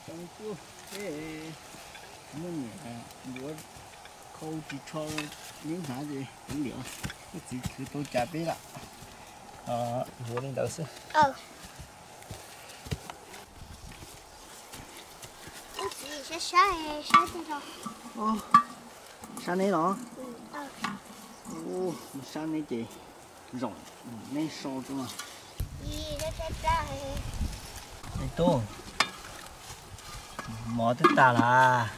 trong chua cái muốn nhẹ bữa khâu chỉ cho những hả gì cũng được cái gì cứ tôi chả biết ạ bữa lên đầu xưa sẽ sai thế rồi sao này đó sao này chị rộng nên sâu chứ mà đây tôi mỏ thức ta là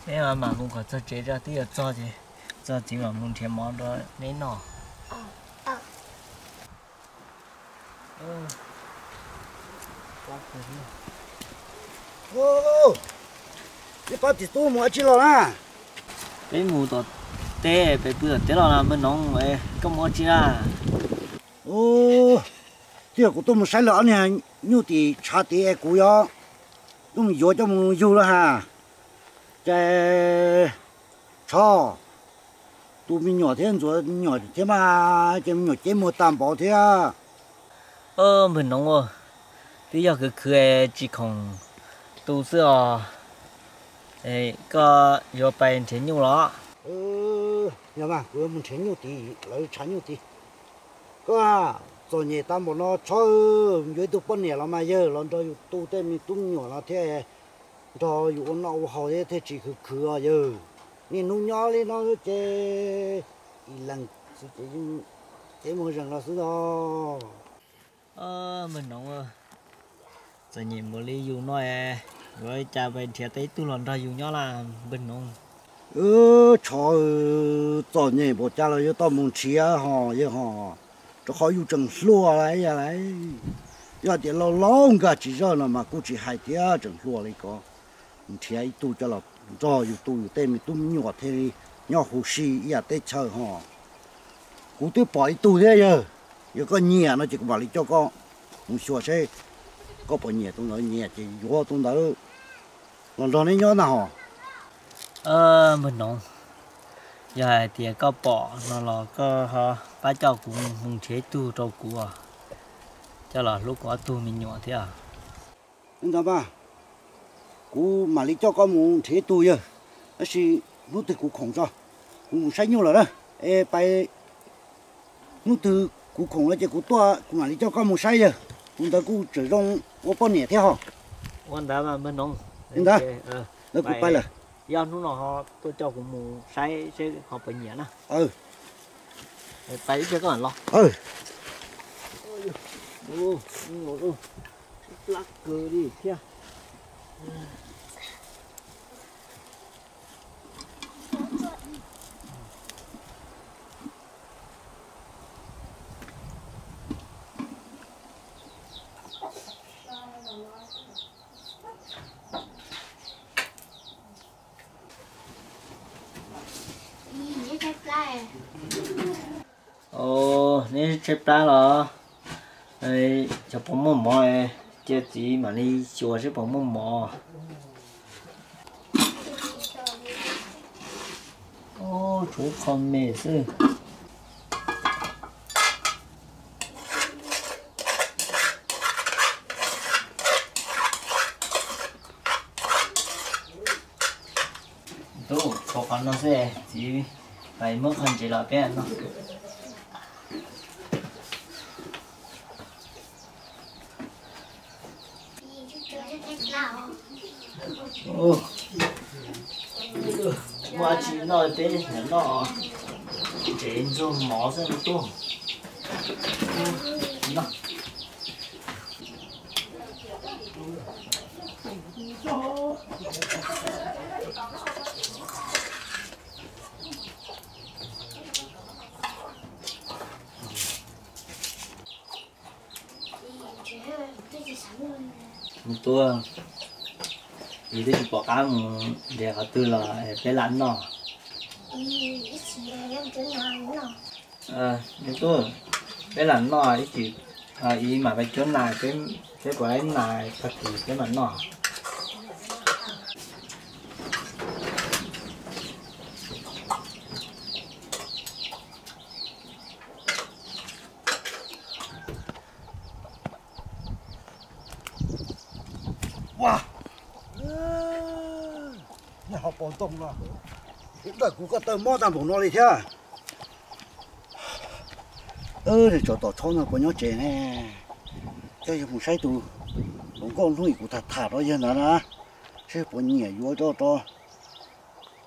thế mà muốn có cho chế ra tí cho gì cho chỉ mà muốn thêm món đó nên nọ cái bao thì tôi mua chỉ lo啦， cái mù tọt tê phải bữa tê lo là bên nông vậy có mua chi à这个tôi mua sai了呢，有的差的股呀，我们药就没有了哈，在炒，都没鸟天做鸟天嘛，就鸟节目担保的啊， bên nông à bây giờ cứ chỉ còn tu sửa có vô bài thế nhiều đó nhà mà cứ muốn chơi nhiều tí, lấy chơi nhiều tí, có做嘢担保nó cho有都半年了嘛，有人家有都在咪都鸟了天，到有那我好的他只去啊有，你农家里那个这一人是这么人了是咯。 mình nông à giờ nhìn một ly dù nói rồi cha về thiệt tới tu lần ra dù nhỏ là bên nông cho cho nhẹ bộ cha là yêu tao muốn chia họ yêu họ cho họ yêu trồng lúa lại ya lại ya để lâu lâu cả chỉ cho là mà cũng chỉ hai tiếng trồng lúa lại có chia tu cho là cho yêu tu yêu tên mình tu nhỏ thế nhỏ hồ sĩ ya tết chơi họ cũng tôi bỏ tu thế giờ yêu có nhẹ nó chỉ có bảo lý cho con không xua xe có bỏ nhẹ tôi nói nhẹ chỉ vô tôi đó còn nên nhớ nào mình nông giờ thì có bỏ nó là có họ bắt cho cũng không chế tu cho cụ à cho là lúc có tu mình nhỏ thế à anh ta ba cụ mà lý cho con muốn chế tu giờ đó là lúc từ cụ khổng cho cụ muốn sai nhiều rồi đó ê bay lúc từ cụ khổng là chỉ cụ to cụ mà lý cho con muốn sai giờ chúng ta cụ chỉ trong ô bao nhiêu thế hả quan đó mà bên nông anh ta nó cụ bay là do lúc nào họ tôi cho cũng muốn sai sẽ họ phải nhẹ nè tay chưa có lo lắc cười đi kia nên chép đá là cho bông mồm mò chơi gì mà đi chùa sẽ bông mồm mò chú con mẹ sư đâu có con nó sẽ chỉ phải mất hơn chỉ là bé nó mà chỉ nói tên là nó trên cho mỏ ra được to nó tôi ý định bỏ cá để họ tư là cái lạnh nó nhưng tôi cái lạnh nó ý chỉ ý mà phải chỗ này cái quả này thật thì cái lạnh nó 哇，你好暴动了，现在กูก็เติมหม้อตามผมนอนเลยเท่าđể cho tao cho nó có nhớ chuyện nè cho một sai tù cũng con nuôi của thật thà đó giờ nè sẽ có nhiều vô cho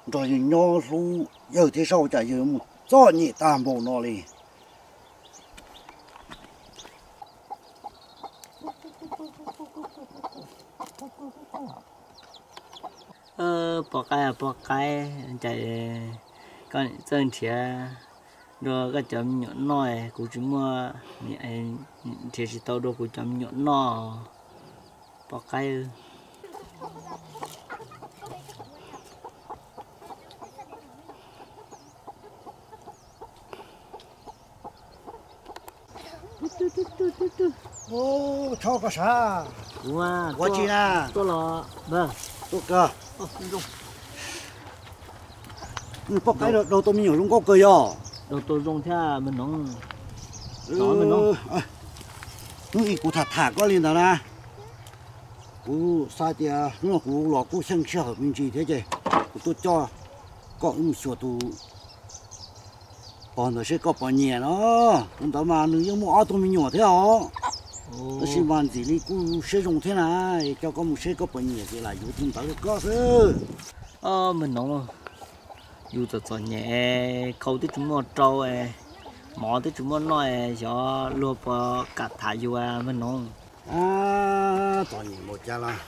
rồi nhỏ lu giờ thế sau chạy giờ một cho nhị tam bộ nó đi bỏ cái chạy con chân thìa rồi cái chấm nhọn nồi của chúng mua thì chỉ tao đồ của chấm nhọn nò bỏ cái ô cho cái sao wow quá chi nè tôi là vâng tôi cơ bỏ cái đầu tôi mình dùng có cơ yo đầu tôi dùng theo mình nóng đó mình nóng nuôi của thật thà có liền đó nè cú sai thì nó cú lọ cú sang xe hợp mình chỉ thế chứ cú tôi cho có một số tu còn nó sẽ có bao nhiêu nó chúng ta mà nếu như mua tôi mình nhỏ thế hả nó xin bàn gì đi cú sử dụng thế này cho có một số có bao nhiêu thì là dùng chúng ta có chứ mình nóng dù cho nhẹ câu tới chúng mua trâu mỏ tới chúng mua nói cho lúa bò cắt thải vô mình nóng toàn nhìn một cha là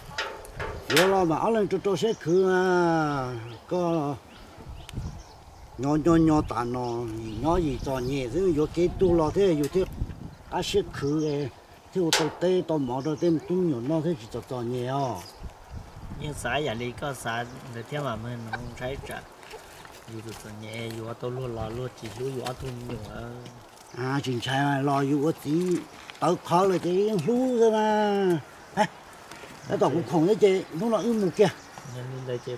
rồi là bảo lên cho tôi sẽ khử có nhỏ tàn nó nhỏ gì toàn nhẹ thế rồi cái tu lo thế rồi thế sẽ khử theo tôi tê tôi mỏ tôi thêm tung nhỏ nó thế chỉ toàn nhẹ nhưng xã nhà đi có xã để theo mà mình không thấy trả dù cho nhẹ dù tôi luôn lo luôn chỉ luôn dù tôi nhiều chính xác lo dù tí tao khó là cái lú rồi mà cái tao cũng không thấy chị nó là một kia nên đây chị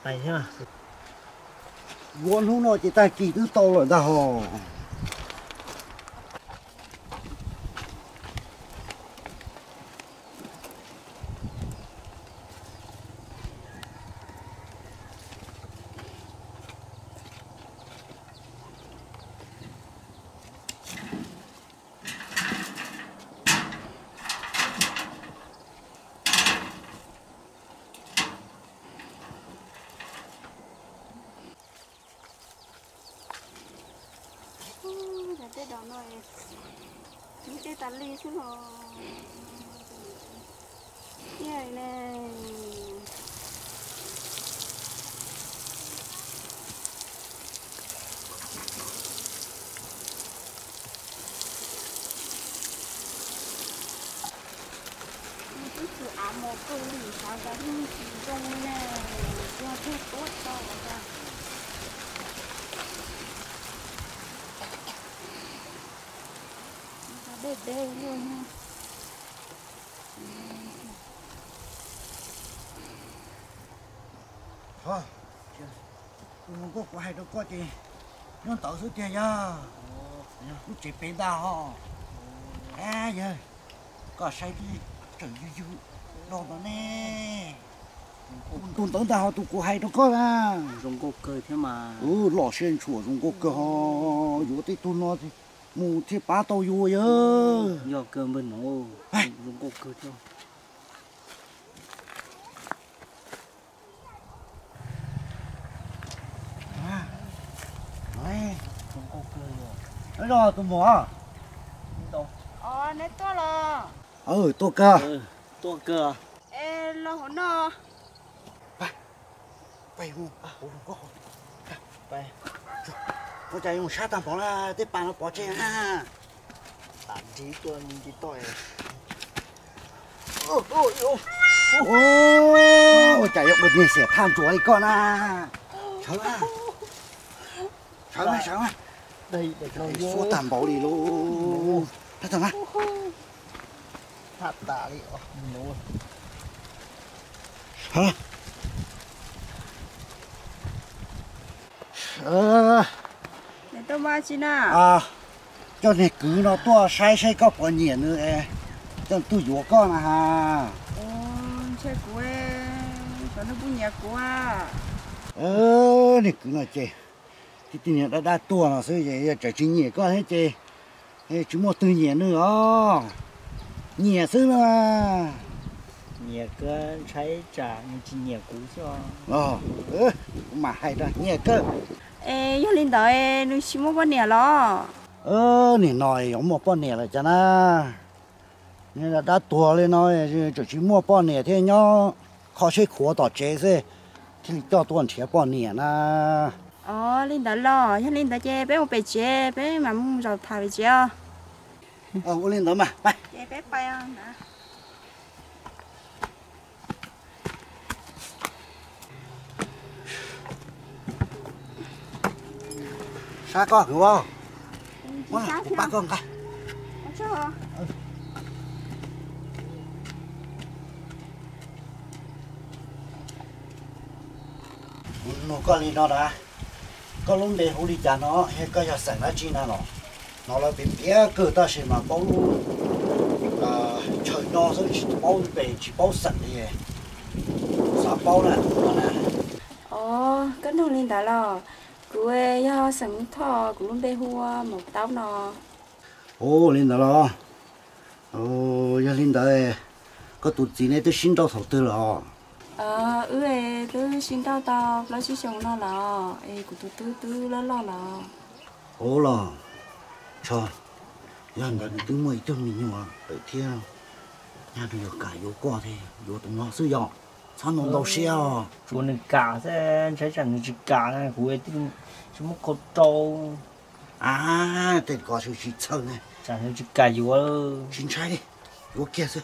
bay ha vốn nó chỉ ta kỳ thứ to rồi ta hồ cái đó nói những cái tán ly xuống rồi như này nè cái sự ám một câu lì sao ra đi trong nè do thuốc tốt to ra đều luôn ha. Thôi, không có quay đâu có gì, nó tự số tiền nha, nó chỉ bên đó ha, giờ có sai đi, trời ơi, đâu đó nè, tuần tới tao tụi cô hay đâu có à, dùng cô cười thế mà, lò xuyên chùa dùng cô cơ ho, dù tí tuần nó thì mù thì bá tao vô giờ, do cơm bên nó, dùng cô cười thôi. Dùng cô cười rồi. Đấy rồi, tụi mỏ. Nét to là. Tô cơ. Tô cơ. Ê, lo hổ nó. Bay hù, có. Bay. Có chạy dùng sát tạm bỏ là tiếp bàn nó bỏ chè ha. Tạm trí tuần tí tỏi. Chạy dụng được nhìn sẽ tham chúa đi con à. Sao mà. Đây, để nó vô. Số tạm bỏ đi luôn. Thật thật mà. Thật tả đi. Hả? Để tôi ba chị nào. Cho nên cứ nó to sai có bao nhiêu nữa cho tôi vô con à ha. chơi của cho nó bún nhà của này cứ nói chơi thì tin nhỉ đã tua nó sẽ vậy trở chính nhỉ có hết chơi chúng một từ nhỉ nữa nhỉ xứ mà nhẹ cơ trái trả nhưng chỉ nhẹ cũ cho mà hay đó nhỉ cơ ê yo linh đợi nó chỉ mua bún nhà lo nè nói ông một bao nè là chả na nên là đã tua lên nói chỉ mua bao nè thế nhá khó chơi khó tỏ chế thế thì cho tuần chế bao nè na linh đợi lo yo linh đợi chơi bé một bé chơi bé mà muốn rồi thà bé chơi ô lên đó mà bay chơi bé bay à xa con hiểu không ba con coi nó có đi nó đã có lúc để hú đi chả nó hay có giờ sẵn nó chi nó là bị bé cơ ta sẽ mà bao luôn trời nó sẽ chỉ bao bể chỉ bao sẵn đi sao bao nè cái nó linh đợi lo cứ yo sẵn thọ cũng luôn bê hua một táo nọ lên đó lo giờ lên đó có tụt gì này tôi xin đâu thầu tư rồi tôi xin tao tao lấy chỉ chồng nó là của tôi lo lo là lo cho giờ này tôi mới cho mình nhưng mà đợi theo nhà tôi cả vô qua thì vô tụi nó sử dụng sao nó đâu xeo chỗ này cả thế trái trả chỉ cả này của ấy chỉ một con trâu thì có sự chỉ chơi này trả chỉ cả vô chính trái đi vô kia thôi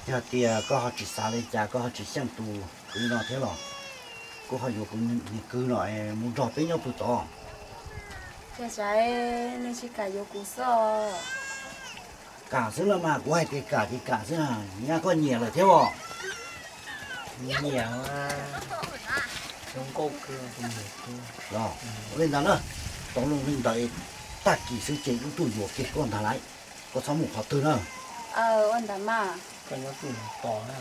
giờ thì có họ chỉ xả lên cha có họ chỉ xem tù cứ nó thế rồi có họ vô cũng cứ nói muốn trò với nhau tụi to cái trái nó chỉ cả vô củ sò cả xứ là mà quay thì cả xứ là nhà có nhiều rồi thế không nhiều không có cơ không nhiều cơ rồi lên đó nữa tổng luôn lên đợi ta kỳ sư chế cũng tụi vô kia con thằng lại có sáu một họ tư nữa anh đã mà cái nó tụi to nè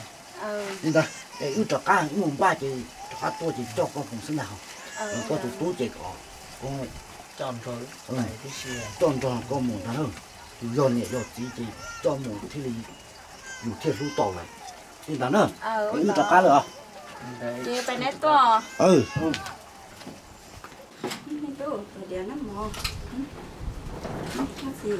nên ta để ưu trọ cá cũng mùng ba chỉ trọ cá to chỉ cho con cùng xứ nào có tụi tú chỉ có tròn rồi này cái gì tròn có mùng thằng hơn do nhẹ do chỉ cho mùng thì là dù theo số to này nên ta nữa ưu trọ cá nữa chị phải nét to ừ tôi để nó mò cái gì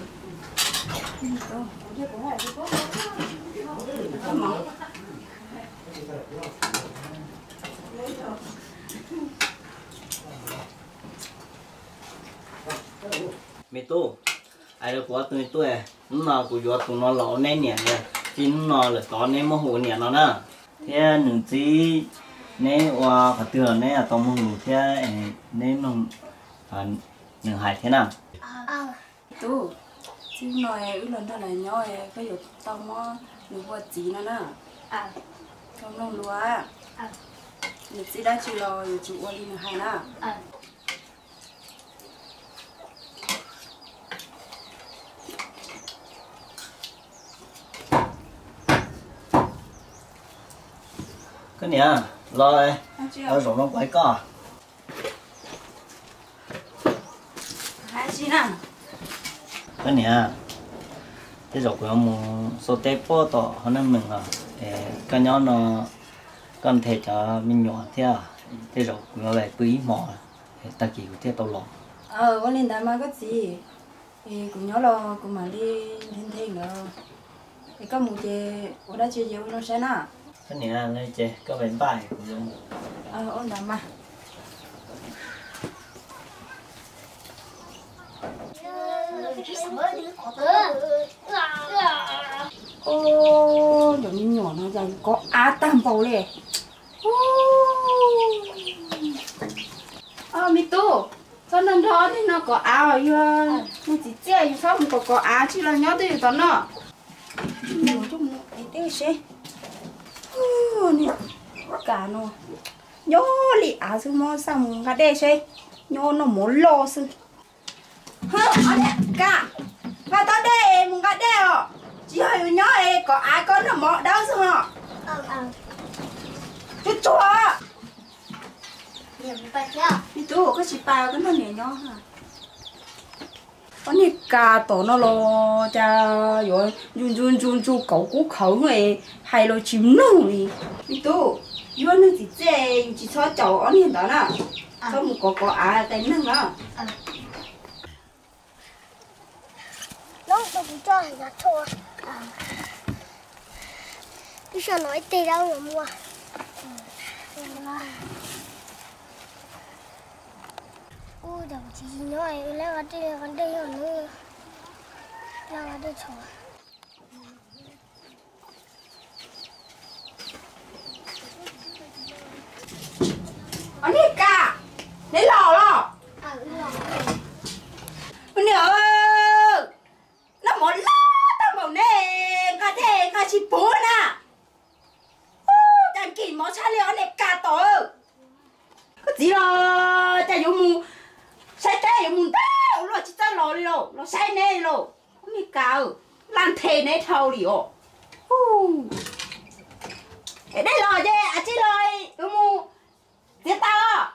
mẹ tu ai được quá tụi tôi lúc nào cũng vô tụi nó lẩu nén nhẹ nè chỉ nó là có nén mồ hôi nhẹ nó nè thế nữ chỉ nén qua phải tưởng nén là tao mồ hôi thế nén nó nửa hai thế nào tu chứ nói ước lần đó là nhau có nhiều tao mà được qua chỉ nó nè không nông lúa nữ chỉ đã chịu lo rồi chịu qua đi nửa hai nè cái này lo đây lo rồi nó quay co hai chị nè cái này cái rồi của ông số tép po to họ nên mình cái nhỏ nó con thể cho mình nhỏ thế cái rồi của nó lại quý mỏ ta chỉ có thế tao lọ con lên đám mà có gì thì cũng nhớ lo cũng mà đi lên thêm nữa thì có một chị ở đó chơi nhiều nó sẽ nè cái này là đây chị có bánh bài của ông ôn đám mà giống như nhỏ nó dành có á tam bầu này mi tu cho nên đó thì nó có á rồi nó chỉ chơi như sao không có á chứ là nhớ tới đó nó nhiều trong nó ấy tiêu xe nè cả nó nhớ li á chứ mà xong cái đây xe nhớ nó muốn lo sự cả và tao đây muốn cái đây chỉ hơi nhớ có ai có nó mọ đâu chứ hả Chút chua. Điểm bạch nhá. Đi tu cái chỉ bao cái nó nhẹ nhõm hả? Con này cà tổ nó lo cha rồi run cậu cú khẩu người hay lo chim nung đi. Đi tu, yêu nó chỉ cho cháu ăn hiện đó nè. Cho một có cái nâng đó. Nó tôi cũng cho hình đặt thôi. Bây giờ nói tê đâu mà mua. Ôi đồng chí nói là cái đây ở nữa. Là cái đây thôi. Anh đi cả, lấy lò. Mình nhớ, nó muốn lo, tao bảo nè, cả thế, cả chỉ bố nè. Chẳng kỳ mó cha liều này cả tổ. Cái gì là, chả dùng mù, sai trái dùng mù tao, lo chỉ ta lo đi lo, lo sai nè lo. Anh đi cả, làm thế này thâu đi ồ. Đây lo chứ, à chứ rồi, dùng mù. Giết tao à?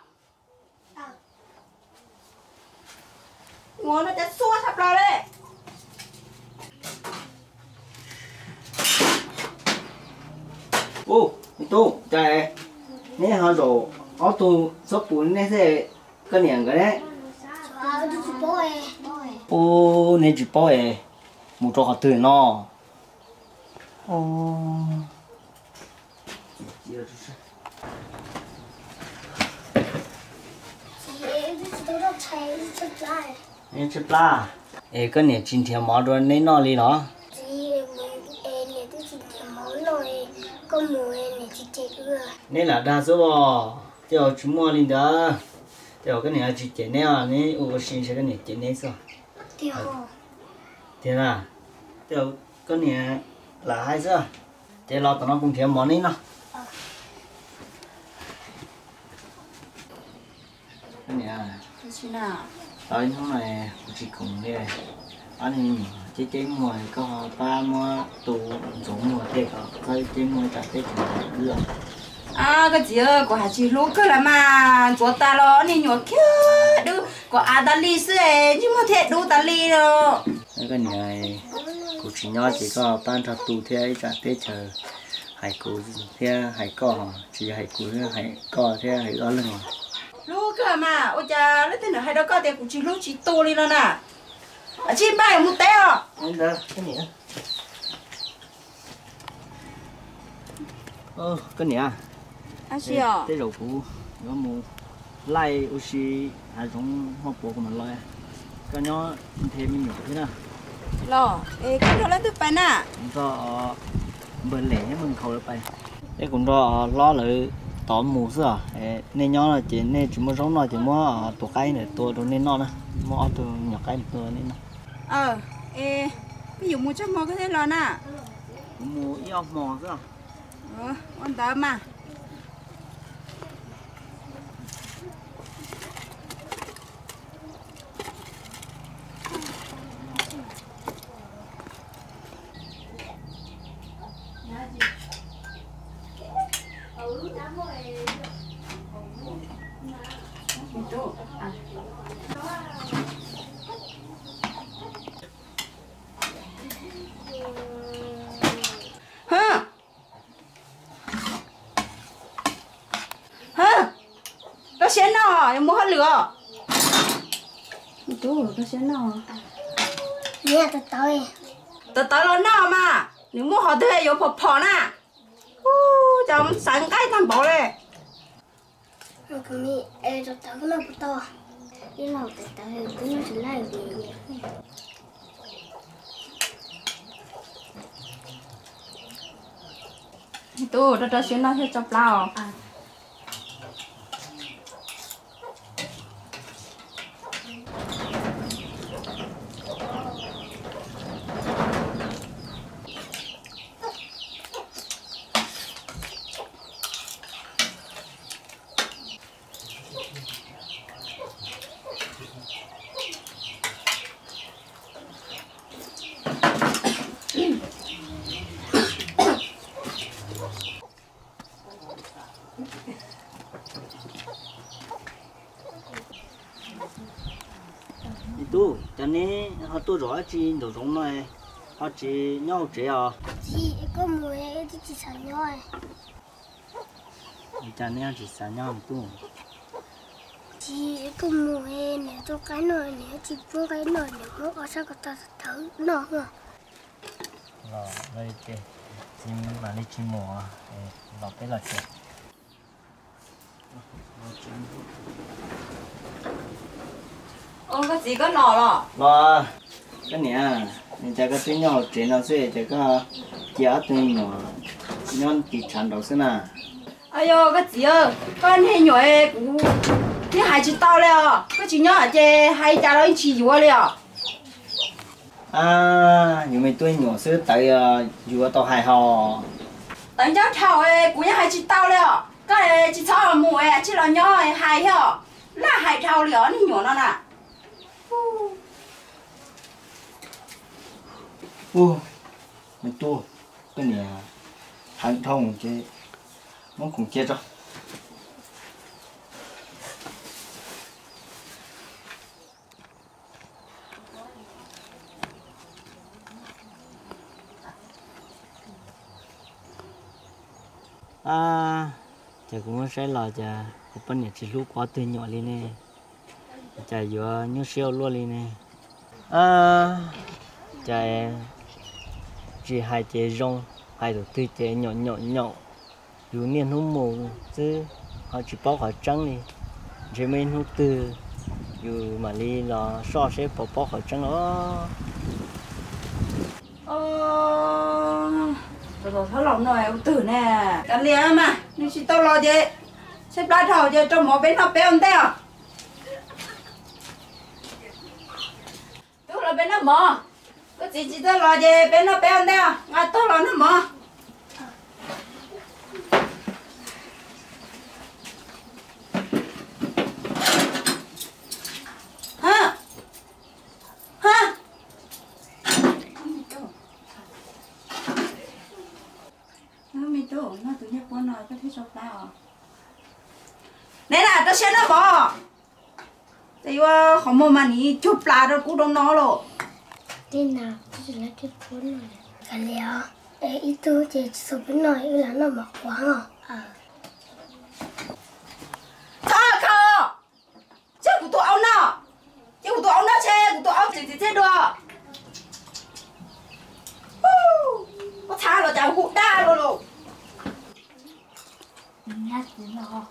Ngồi nó sẽ xua sắp rồi đấy. Ô, tu, chạy. Nè họ đồ, họ tu số 4 nè sẽ cái niệm cái đấy. Tôi chỉ bố ấy. Ô, nè chỉ bảo ấy, một chỗ họ tự nó. Ô. Tôi đâu thấy chút lại. Nè chụp la. Ê, cái niệm chính thiên máu rồi nè nó đi đó. Chị nè tôi chỉ thèm máu rồi. Có mùi nè chị chết rồi. Nè là đa số bò. Tiểu chúng mua lên đó. Tiểu cái này chỉ tiền nè, nè ô xin sẽ cái này tiền nè sao? Tiểu. Tiền à? Tiểu cái này là hai sao? Tiểu lo tao nó cũng thiếu món nè nó. Cái này à? Cái gì nào? Tới hôm này chỉ cùng đi. Anh chế mua có ba mua tủ giống mua thế có chế mua trả tết cửa. À cái gì ơ, có hạt chỉ lúc cơ là mà chỗ ta lo nên nhỏ kia đu có ta li sữa nhưng mà thiệt đu ta li rồi. Cái này cụ chỉ nhỏ chỉ có ban thật tủ thế trả tết chờ hải cụ thế hải cò chỉ hải cụ hải cò thế hải đó lên rồi. Lúc cơ mà ôi cha lấy tên là hay đó có tiền cũng chỉ lúc chỉ tô đi rồi nè. À chim bay một té à? Anh đó cái này. Cái này à? À gì à? Cái rau củ nó mua lai oxy hay giống hoa bò của mình lai. Cái nhỏ thêm nhiều thế nào? Lo, cái đó là từ bên à? Cho bên lẻ mình khâu được bay. Cái cũng đó lo lại tóm mù sữa. Nên nhỏ là chỉ nên chỉ mua giống nó chỉ mua tổ cái này tổ đồ nên nó nè, mua tổ nhỏ cái tổ nên nó. Ví dụ mua cho mua cái thế lo nè. Mua yêu mò sữa. Con tớ mà. Nó sẽ nọ, mua hết lửa. Chú, nó sẽ nọ. Nè tôi tới. Tớ tới lo nọ mà. Nếu mua họ thuê vô phò nè. Chồng sáng cái thằng bỏ đây. Mà cái này, tôi tới cái nào cũng to. Cái nào tôi tới cái nó sẽ lại gì nhỉ? Tú, nó sẽ nọ hết chọc lao. họ tôi rõ chi đồ giống này họ chỉ nhau chỉ à chị có mùi thì chị sợ nhau cha nên chỉ xả nhau một tu chị có mùi nếu tôi cái nồi nếu chị vô cái nồi nếu nó có sao có ta thử nó rồi đây kì chim mà đi chim mùa lọt cái là chuyện cái gì có nọ rồi lo cái này nên cha cái tiếng nhau chuyện nào sẽ cha cái giá tiền nhỏ nhon bị chán đầu xem nào ai yo cái gì ơ con hay nhỏ cũng cái hai chỉ tao了cái chỉ nhỏ chứ hai cha nó chỉ vừa了à nhiều mấy tuổi nhỏ xưa tại vừa tao hài hò等下炒诶，姑娘还去倒了，个嘞去炒木诶，去了鸟诶还要，那还炒了，你鸟了呢？ ô mấy tuổi cái này hành thông chứ nó cũng chết rồi à chả cũng sẽ là chả có bên này chỉ lúc quá từ nhỏ lên nè chả vừa như siêu luôn lên nè à chả chỉ hai chế rong hai đồ tươi chế nhỏ nhỏ nhỏ dù niên hôm mù chứ họ chỉ bao họ trắng đi chỉ mấy hôm từ dù mà đi là so sẽ bao họ trắng đó rồi thôi lòng rồi ông tử nè cái liền mà nhưng chỉ tao lo chứ xếp đá thầu chứ trong mỗi bên nó bé ông teo tôi là bên nó mò cái gì chỉ tao lo chứ bên nó bé ông teo ngay tôi lo nó mò ha ha nó tự nhiên con nói có thể sọc tao nè là tao xem nó bỏ thì không mua mà ní chụp lá rồi cũng đông nó rồi tin nào tôi sẽ lấy cái cuốn này cái léo để ít tôi chỉ số cái nồi là nó mọc quá rồi thà khờ chứ của tụi ông nào chứ của tụi ông nào chơi của tụi ông chỉ chơi được có thà rồi chẳng hụt đa rồi rồi nhát gì rồi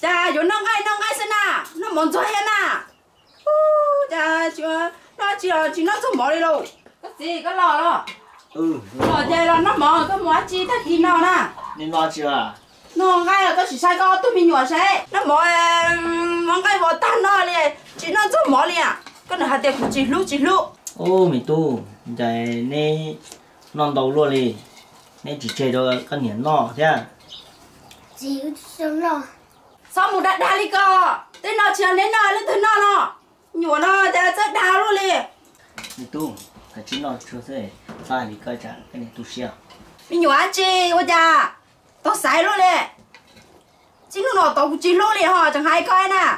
cha chỗ nó ngay xem nào nó muốn cho hết à cha chưa nó chỉ nó giúp mỏ đi đâu cái gì cái lò đó lò chơi là nó mỏ cái mỏ chi thật gì nào nè nên lo chưa nó ngay là cái chỉ sai có tôi mình nhỏ sẽ nó mỏ mỏ ngay vào tan nó liền chỉ nó giúp mỏ liền cái này hạt tiền cũng chỉ lúc ô mày tu giờ nên non đầu luôn đi nên chỉ chơi được cái niệm nó chứ gì cũng rồi sao một đại đa đi cơ tên nào chưa đến nào lên thứ nào nó nhổ nó để rất đa luôn đi mày tu phải chính nó chưa thế sai đi coi trả cái này tu xia mình nhổ ăn chi ôi cha tao sai luôn đi chính nó tao cũng chỉ luôn đi hả chẳng hay coi nè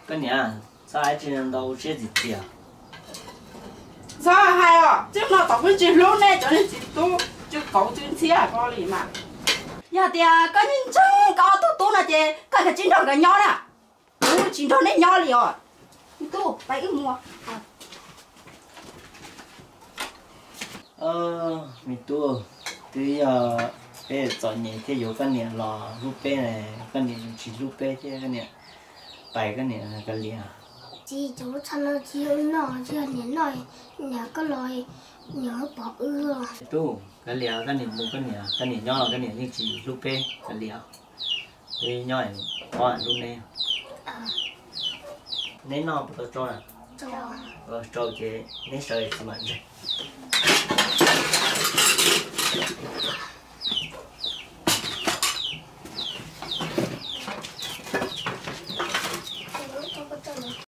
cái này sai trên đầu chết gì kìa sao hay à chứ nó tao cũng chỉ luôn nè cho nên chỉ tu chứ cậu chuyên xía có gì mà nhà thì có những chân có tu là chứ cái chính trong cái nhỏ nè tu chính trong đấy nhỏ liền tu phải cái mua mình tu thì bây giờ nhẹ thì có cái này là lúc bé này cái này chỉ lúc bé chứ cái này bài cái này là cái liền chị chú thân nó chiếu nó chưa nhớ nồi nhà có lòi nhớ bỏ ư rồi tu cái liền cái này mua cái này nhỏ cái này như chỉ lúc bé cái liền thì nhỏ này có lúc này nên nó bắt đầu cho nè cho cái nên sợi thì mình